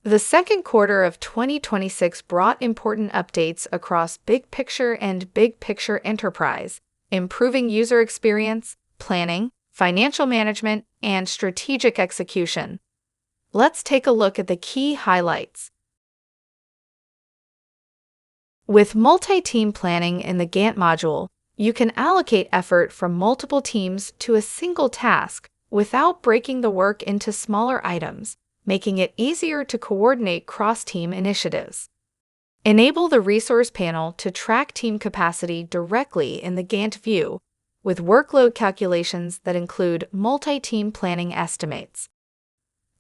The second quarter of 2026 brought important updates across BigPicture and BigPicture Enterprise, improving user experience, planning, financial management, and strategic execution. Let's take a look at the key highlights. With multi-team planning in the Gantt module, you can allocate effort from multiple teams to a single task without breaking the work into smaller items, making it easier to coordinate cross-team initiatives. Enable the resource panel to track team capacity directly in the Gantt view, with workload calculations that include multi-team planning estimates.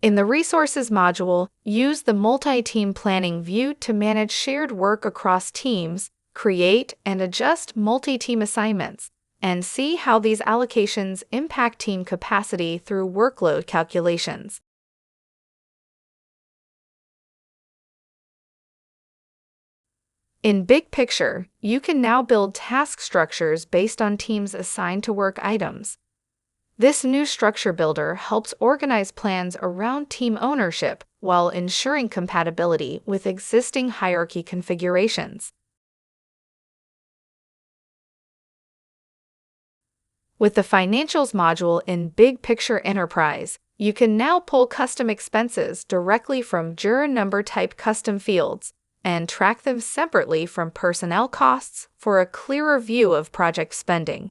In the Resources module, use the Multi-Team Planning view to manage shared work across teams, create and adjust multi-team assignments, and see how these allocations impact team capacity through workload calculations. In BigPicture, you can now build task structures based on teams assigned to work items. This new structure builder helps organize plans around team ownership while ensuring compatibility with existing hierarchy configurations. With the Financials module in BigPicture Enterprise, you can now pull custom expenses directly from juror number type custom fields and track them separately from personnel costs for a clearer view of project spending.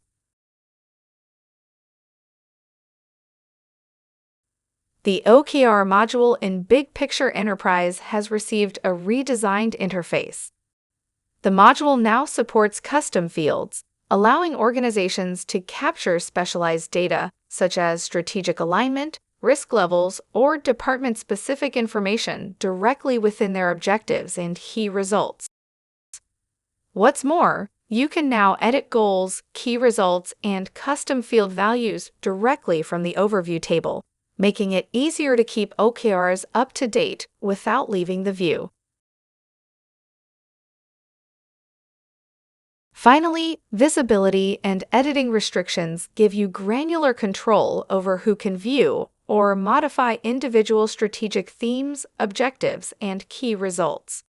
The OKR module in BigPicture Enterprise has received a redesigned interface. The module now supports custom fields, allowing organizations to capture specialized data such as strategic alignment, risk levels, or department-specific information directly within their objectives and key results. What's more, you can now edit goals, key results, and custom field values directly from the overview table, making it easier to keep OKRs up to date without leaving the view. Finally, visibility and editing restrictions give you granular control over who can view or modify individual strategic themes, objectives, and key results.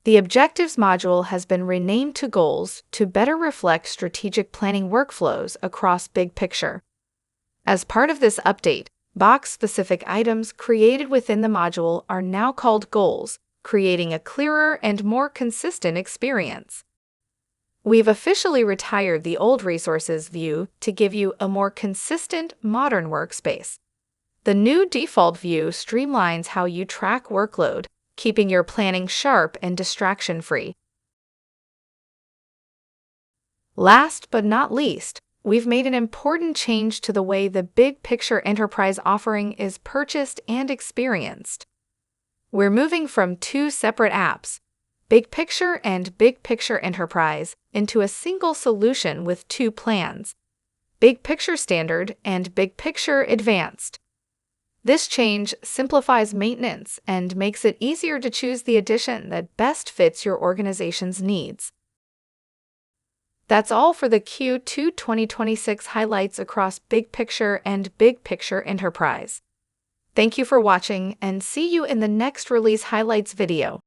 The Objectives module has been renamed to Goals to better reflect strategic planning workflows across BigPicture. As part of this update, box-specific items created within the module are now called goals, creating a clearer and more consistent experience. We've officially retired the old Resources view to give you a more consistent, modern workspace. The new default view streamlines how you track workload, keeping your planning sharp and distraction-free. Last but not least, we've made an important change to the way the BigPicture Enterprise offering is purchased and experienced. We're moving from two separate apps, BigPicture and BigPicture Enterprise, into a single solution with two plans, BigPicture Standard and BigPicture Advanced. This change simplifies maintenance and makes it easier to choose the edition that best fits your organization's needs. That's all for the Q2 2026 highlights across BigPicture and BigPicture Enterprise. Thank you for watching and see you in the next release highlights video.